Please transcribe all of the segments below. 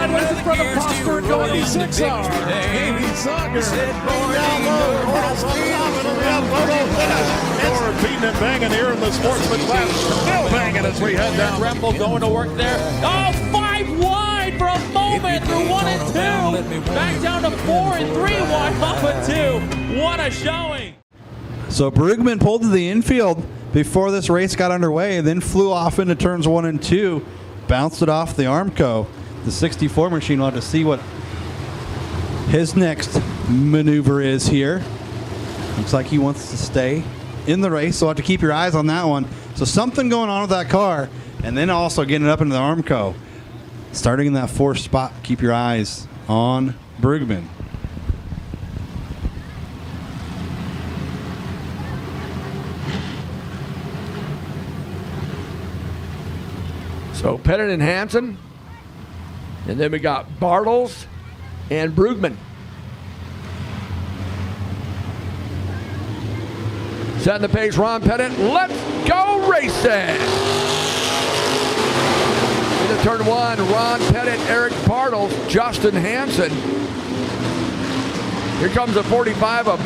sideways in front of Prosper and going 86 are. Amy Zucker. Down low. We're beating and banging here in the sportsman class. Still banging as we head down. Rempel going to work there. Oh, 5 wide for a moment through 1 and 2. Back down to 4 and 3 wide off of 2. What a showing. So Brugman pulled to the infield before this race got underway, then flew off into turns 1 and 2, bounced it off the IMCA. The 64 machine will have to see what his next maneuver is here. Looks like he wants to stay in the race, so we'll have to keep your eyes on that one. So something going on with that car, and then also getting it up into the IMCA. Starting in that 4th spot, keep your eyes on Brugman. So Pettit and Hansen. And then we got Bartles and Brugman. Setting the pace, Ron Pettit. Let's go racing! Into turn 1, Ron Pettit, Eric Bartles, Justin Hansen. Here comes the 45 of,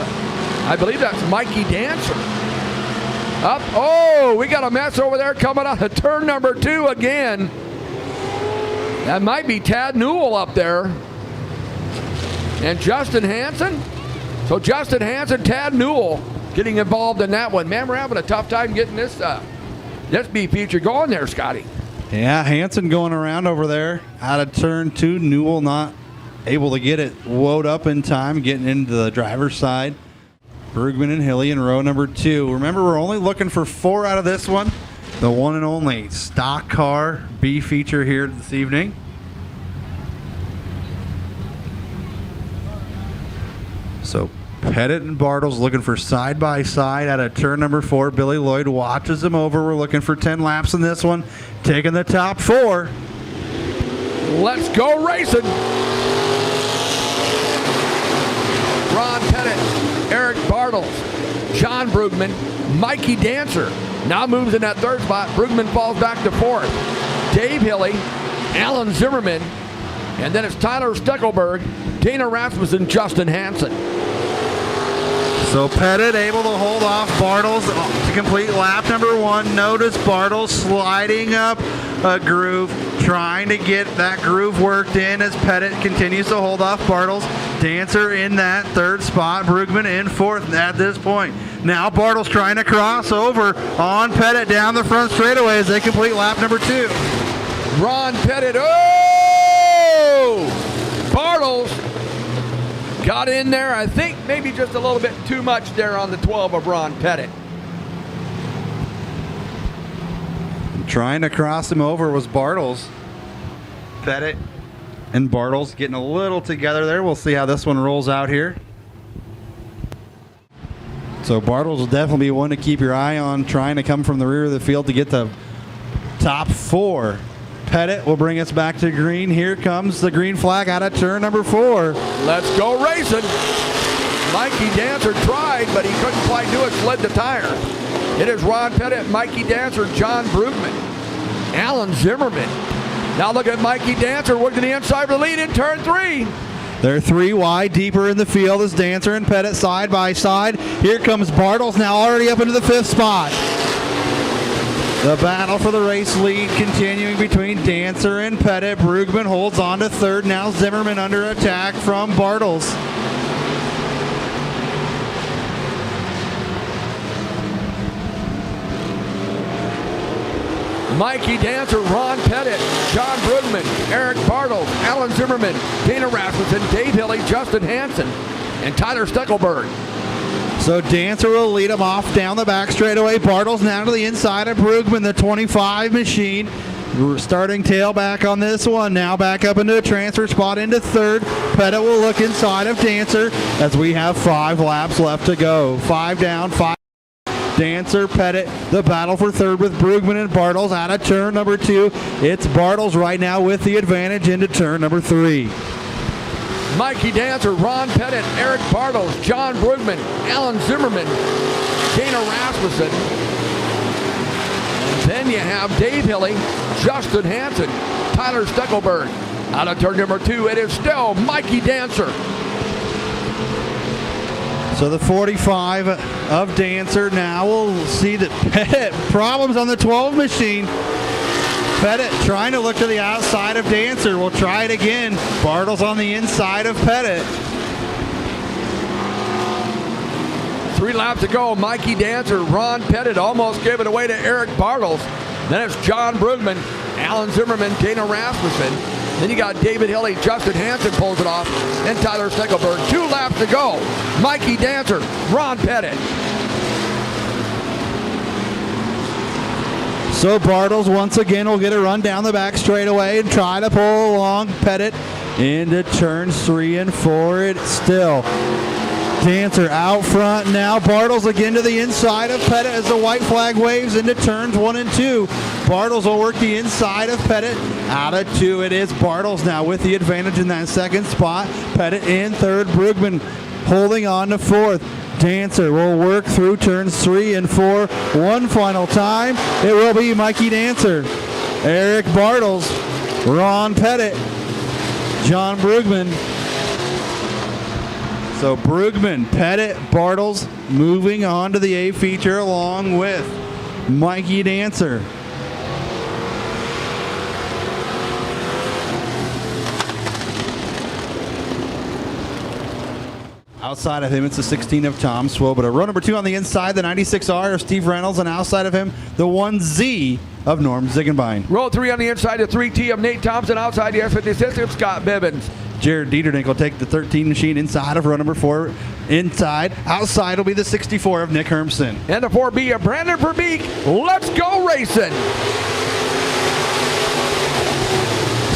I believe that's Mikey Dancer. Up, oh, we got a mess over there coming out of turn number 2 again. That might be Tad Newell up there. And Justin Hansen. So Justin Hansen, Tad Newell getting involved in that one. Man, we're having a tough time getting this B feature going there, Scotty. Yeah, Hansen going around over there out of turn 2. Newell not able to get it woed up in time, getting into the driver's side. Brugman and Hilly in row number 2. Remember, we're only looking for 4 out of this one. The one and only stock car B feature here this evening. So Pettit and Bartles looking for side by side out of turn number 4. Billy Lloyd watches them over. We're looking for 10 laps in this one. Taking the top 4. Let's go racing. Ron Pettit, Eric Bartles, John Brugman, Mikey Dancer now moves in that 3rd spot. Brugman falls back to 4th. Dave Hilly, Alan Zimmerman, and then it's Tyler Steckelberg, Dana Rasmussen, Justin Hansen. So Pettit able to hold off Bartles to complete lap number 1. Notice Bartles sliding up a groove, trying to get that groove worked in as Pettit continues to hold off Bartles. Dancer in that 3rd spot, Brugman in 4th at this point. Now Bartles trying to cross over on Pettit down the front straightaway as they complete lap number 2. Ron Pettit, Bartles got in there, I think maybe just a little bit too much there on the 12 of Ron Pettit. Trying to cross him over was Bartles. Pettit and Bartles getting a little together there. We'll see how this one rolls out here. So Bartles will definitely be one to keep your eye on, trying to come from the rear of the field to get the top 4. Pettit will bring us back to green. Here comes the green flag out of turn number 4. Let's go racing. Mikey Dancer tried, but he couldn't quite do it, slid the tire. It is Ron Pettit, Mikey Dancer, John Brugman, Alan Zimmerman. Now look at Mikey Dancer working the inside for the lead in turn 3. They're 3 wide, deeper in the field as Dancer and Pettit side by side. Here comes Bartles now already up into the 5th spot. The battle for the race lead continuing between Dancer and Pettit. Brugman holds on to 3rd. Now Zimmerman under attack from Bartles. Mikey Dancer, Ron Pettit, John Brugman, Eric Bartles, Alan Zimmerman, Dana Rasmussen, Dave Hilly, Justin Hansen, and Tyler Steckelberg. So Dancer will lead him off down the back straightaway. Bartles now to the inside of Brugman, the 25 machine. We're starting tailback on this one. Now back up into a transfer spot into 3rd. Pettit will look inside of Dancer as we have 5 laps left to go. 5 down, 5. Dancer, Pettit, the battle for 3rd with Brugman and Bartles out of turn number 2. It's Bartles right now with the advantage into turn number 3. Mikey Dancer, Ron Pettit, Eric Bartles, John Brugman, Alan Zimmerman, Dana Rasmussen. Then you have Dave Hilly, Justin Hansen, Tyler Steckelberg, Out of turn number 2, it is still Mikey Dancer. So the 45 of Dancer now will see that Pettit problems on the 12 machine. Pettit trying to look to the outside of Dancer. We'll try it again. Bartles on the inside of Pettit. 3 laps to go. Mikey Dancer, Ron Pettit almost gave it away to Eric Bartles. Then it's John Brugman, Alan Zimmerman, Dana Rasmussen. Then you got David Hilly, Justin Hansen pulls it off, and Tyler Steckelberg. 2 laps to go. Mikey Dancer, Ron Pettit. So Bartles once again will get a run down the back straightaway and try to pull along Pettit into turns 3 and 4. It's still Dancer out front now. Bartles again to the inside of Pettit as the white flag waves into turns 1 and 2. Bartles will work the inside of Pettit. Out of 2 it is Bartles now with the advantage in that second spot. Pettit in third. Brugman holding on to fourth. Dancer will work through turns 3 and 4 one final time. It will be Mikey Dancer, Eric Bartles, Ron Pettit, John Brugman. So Brugman, Pettit, Bartles moving on to the A feature along with Mikey Dancer. Outside of him, it's the 16 of Tom Swoboda. Row number 2 on the inside, the 96R of Steve Reynolds, and outside of him, the 1Z of Norm Ziegenbein. Row 3 on the inside, the 3T of Nate Thompson. Outside the S56 of Scott Bibbins. Jared Dieterink will take the 13 machine inside of row number 4. Inside. Outside will be the 64 of Nick Hermsen. And the 4B of Brandon Verbeek. Let's go racing.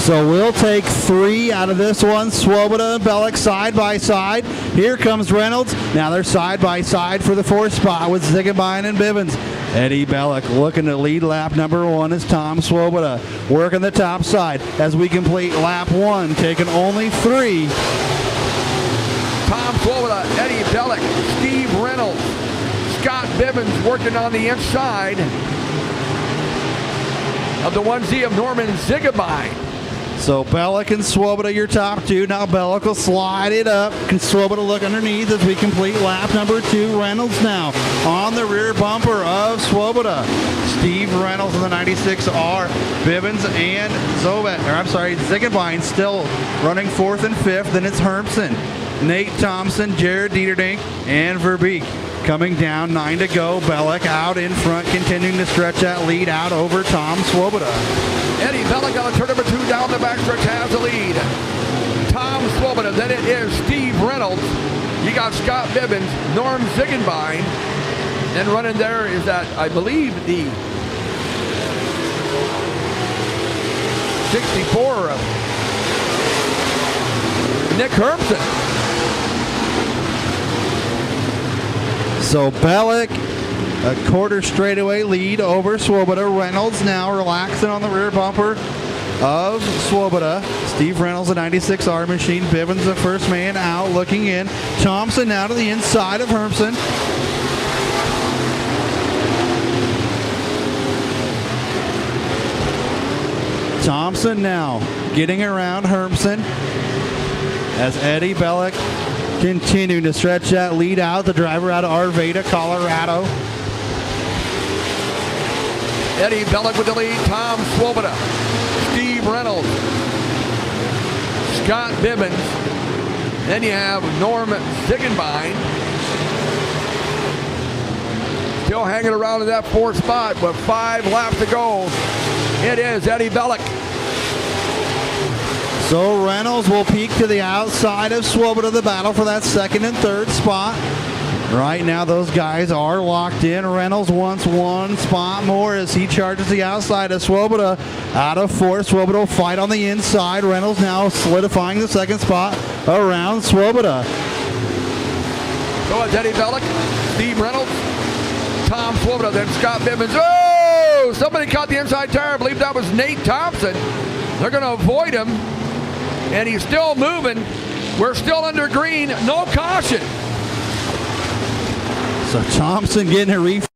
So we'll take 3 out of this one. Swoboda and Bellick side by side. Here comes Reynolds. Now they're side by side for the 4th spot with Ziegenbein and Bibbins. Eddie Bellick looking to lead lap number 1 is Tom Swoboda. Working the top side as we complete lap 1, taking only 3. Tom Swoboda, Eddie Bellick, Steve Reynolds, Scott Bibbins working on the inside of the 1Z of Norman Ziegenbein. So Bellick and Swoboda, your top 2. Now Bellick will slide it up. Can Swoboda look underneath as we complete lap number 2. Reynolds now on the rear bumper of Swoboda. Steve Reynolds in the 96R. Bibbins and Ziegenbein still running 4th and 5th. Then it's Hermsen, Nate Thompson, Jared Dieterink, and Verbeek. Coming down, 9 to go. Bellick out in front, continuing to stretch that lead out over Tom Swoboda. Eddie Bellick on turn number 2 down the backstretch has the lead. Tom Swoboda, then it is Steve Reynolds. You got Scott Bibbins, Norm Ziegenbein. And running there is that, I believe, the 64 of Nick Hermsen. So Bellick, a quarter straightaway lead over Swoboda. Reynolds now relaxing on the rear bumper of Swoboda. Steve Reynolds, a 96R machine. Bibbins, the first man out, looking in. Thompson now to the inside of Hermsen. Thompson now getting around Hermsen as Eddie Bellick continuing to stretch that lead out. The driver out of Arvada, Colorado. Eddie Bellick with the lead. Tom Swoboda, Steve Reynolds, Scott Bibbins. Then you have Norm Ziegenbein. Still hanging around in that 4th spot with 5 laps to go. It is Eddie Bellick. So Reynolds will peek to the outside of Swoboda, the battle for that 2nd and 3rd spot. Right now those guys are locked in. Reynolds wants 1 spot more as he charges the outside of Swoboda. Out of 4th, Swoboda will fight on the inside. Reynolds now solidifying the 2nd spot around Swoboda. So it's Eddie Bellick, Steve Reynolds, Tom Swoboda, then Scott Bibbins. Oh! Somebody caught the inside tire. I believe that was Nate Thompson. They're going to avoid him. And he's still moving. We're still under green. No caution. So Thompson getting a reef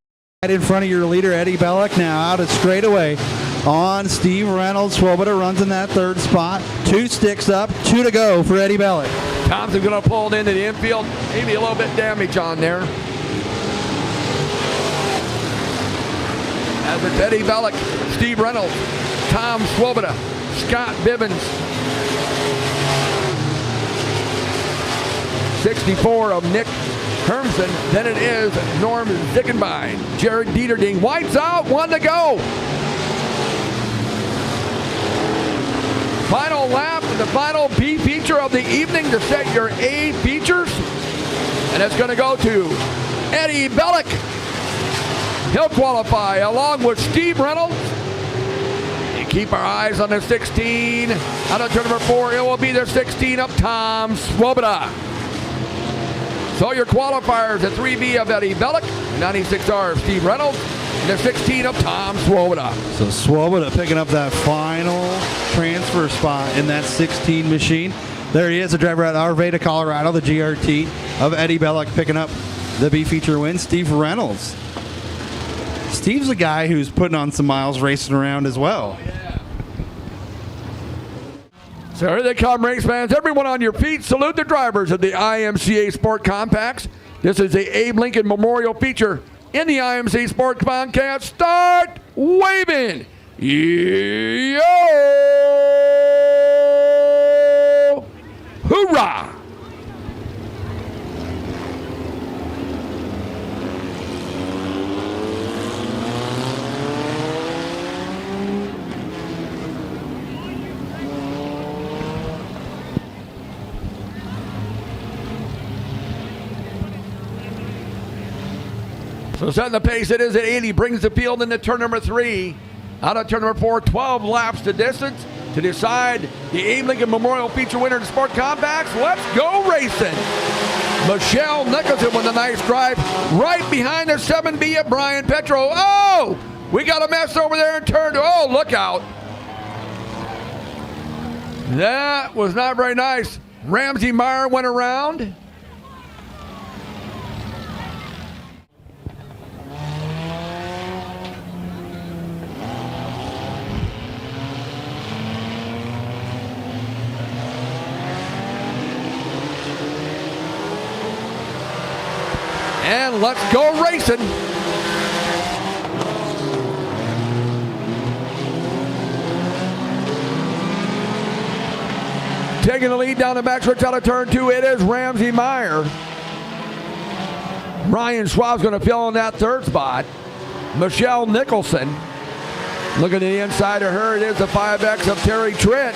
right in front of your leader, Eddie Bellick, now out of straightaway. on Steve Reynolds. Swoboda runs in that third spot. 2 sticks up, 2 to go for Eddie Bellick. Thompson going to pull it into the infield. Maybe a little bit damage on there. As it's Eddie Bellick, Steve Reynolds, Tom Swoboda, Scott Bivens. 64 of Nick Hermsen. Then it is Norm Zickenbein. Jared Dieterding. White's out. 1 to go. Final lap, the final B feature of the evening to set your A features. And it's going to go to Eddie Bellick. He'll qualify along with Steve Reynolds. And keep our eyes on the 16. Out of turn number 4, it will be the 16 of Tom Swoboda. So your qualifiers, the 3B of Eddie Bellick, 96R of Steve Reynolds, and the 16 of Tom Swoboda. So Swoboda picking up that final transfer spot in that 16 machine. There he is, the driver at Arvada, Colorado, the GRT of Eddie Bellick picking up the B feature win. Steve Reynolds. Steve's a guy who's putting on some miles racing around as well. So here they come, race fans. Everyone on your feet. Salute the drivers of the IMCA Sport Compacts. This is the Abe Lincoln Memorial feature in the IMCA Sport Compact. Start waving. Yo! Hoorah! So setting the pace, it is at 80, brings the field into turn number 3. Out of turn number 4, 12 laps to distance to decide the Abe Lincoln Memorial feature winner in the Sport Compacts. Let's go racing. Michelle Nicholson with a nice drive right behind the 7B of Brian Petro. Oh, we got a mess over there in turn 2. Oh, look out. That was not very nice. Ramsey Meyer went around. And let's go racing. Taking the lead down the backstretch out of turn 2, it is Ramsey Meyer. Ryan Schwab's going to fill in that third spot. Michelle Nicholson. Looking at the inside of her, it is the 5X of Terry Tritt.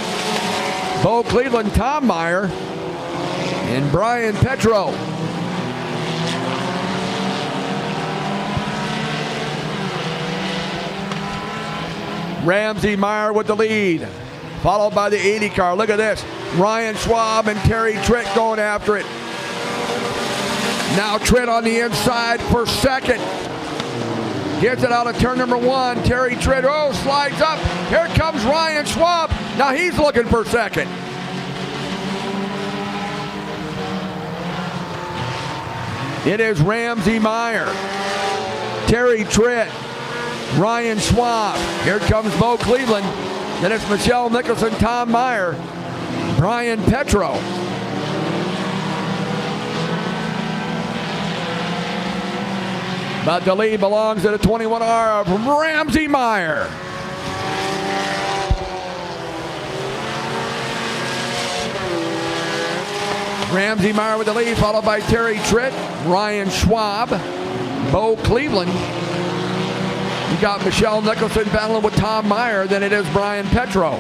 Bo Cleveland, Tom Meyer, and Brian Petro. Ramsey Meyer with the lead, followed by the 80 car. Look at this. Ryan Schwab and Terry Tritt going after it. Now Tritt on the inside for second. Gets it out of turn number 1. Terry Tritt, oh, slides up. Here comes Ryan Schwab. Now he's looking for second. It is Ramsey Meyer, Terry Tritt, Ryan Schwab. Here comes Bo Cleveland. Then it's Michelle Nicholson, Tom Meyer, Brian Petro. But the lead belongs to the 21R of Ramsey Meyer. Ramsey Meyer with the lead, followed by Terry Tritt, Ryan Schwab, Bo Cleveland. You got Michelle Nicholson battling with Tom Meyer. Then it is Brian Petro.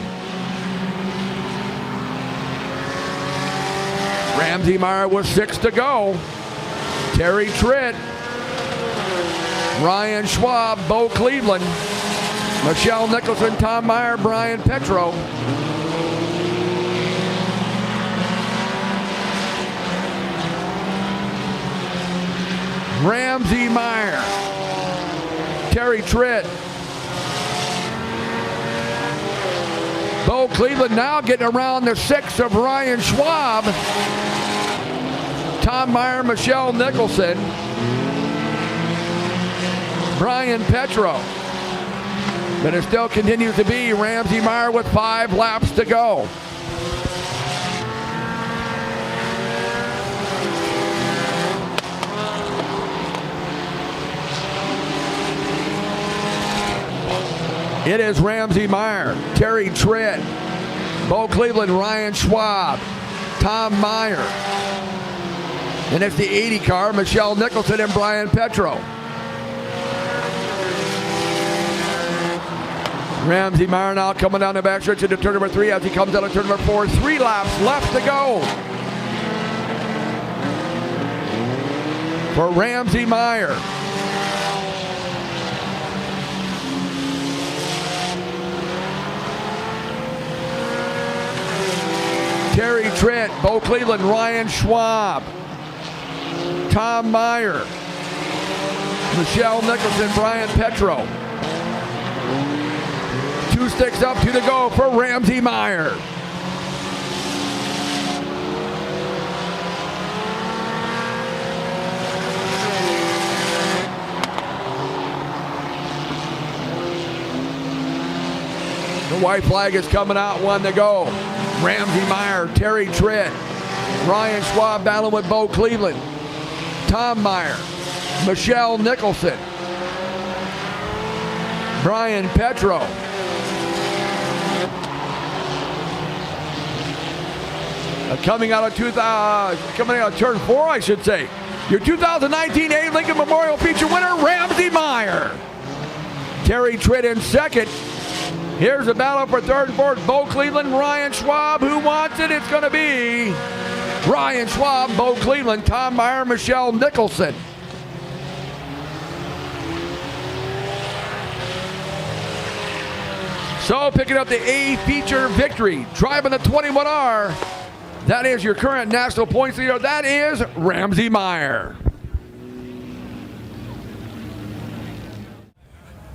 Ramsey Meyer with 6 to go. Terry Tritt, Ryan Schwab, Bo Cleveland, Michelle Nicholson, Tom Meyer, Brian Petro. Ramsey Meyer, Terry Tritt, Bo Cleveland now getting around the 6 of Ryan Schwab, Tom Meyer, Michelle Nicholson, Brian Petro. But it still continues to be Ramsey Meyer with 5 laps to go. It is Ramsey Meyer, Terry Tritt, Bo Cleveland, Ryan Schwab, Tom Meyer. And it's the 80 car, Michelle Nicholson and Brian Petro. Ramsey Meyer now coming down the backstretch into turn number 3 as he comes out of turn number 4. 3 laps left to go for Ramsey Meyer. Terry Tritt, Bo Cleveland, Ryan Schwab, Tom Meyer, Michelle Nicholson, Brian Petro. 2 sticks up, 2 to go for Ramsey Meyer. The white flag is coming out, 1 to go. Ramsey Meyer, Terry Tritt, Ryan Schwab battling with Bo Cleveland, Tom Meyer, Michelle Nicholson, Brian Petro. Coming out of turn 4, I should say. Your 2019 Abe Lincoln Memorial feature winner, Ramsey Meyer. Terry Tritt in second. Here's the battle for third and fourth. Bo Cleveland, Ryan Schwab. Who wants it? It's going to be Ryan Schwab, Bo Cleveland, Tom Meyer, Michelle Nicholson. So picking up the A feature victory, driving the 21R. That is your current national points leader. That is Ramsey Meyer.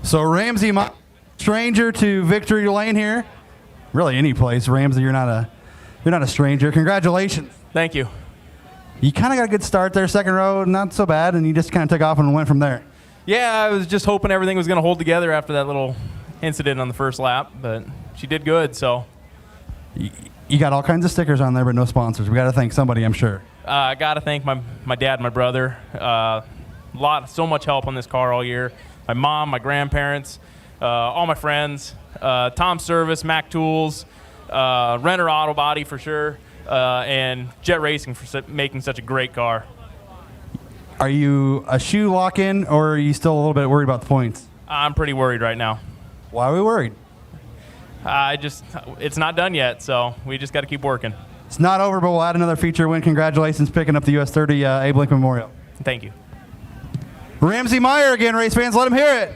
So Ramsey Meyer, stranger to victory lane here. Really, any place, Ramsey. You're not a stranger. Congratulations. Thank you. You kind of got a good start there, second row, not so bad, and you just kind of took off and went from there. Yeah, I was just hoping everything was going to hold together after that little incident on the first lap, but she did good. So you got all kinds of stickers on there, but no sponsors. We got to thank somebody, I'm sure. I got to thank my dad and my brother. So much help on this car all year. My mom, my grandparents, all my friends, Tom Service, Mac Tools, Renner Auto Body for sure, and Jet Racing for making such a great car. Are you a shoe lock-in, or are you still a little bit worried about the points? I'm pretty worried right now. Why are we worried? It's not done yet, so we just got to keep working. It's not over, but we'll add another feature win. Congratulations picking up the US 30 Abe Lincoln Memorial. Thank you. Ramsey Meyer again, race fans. Let him hear it.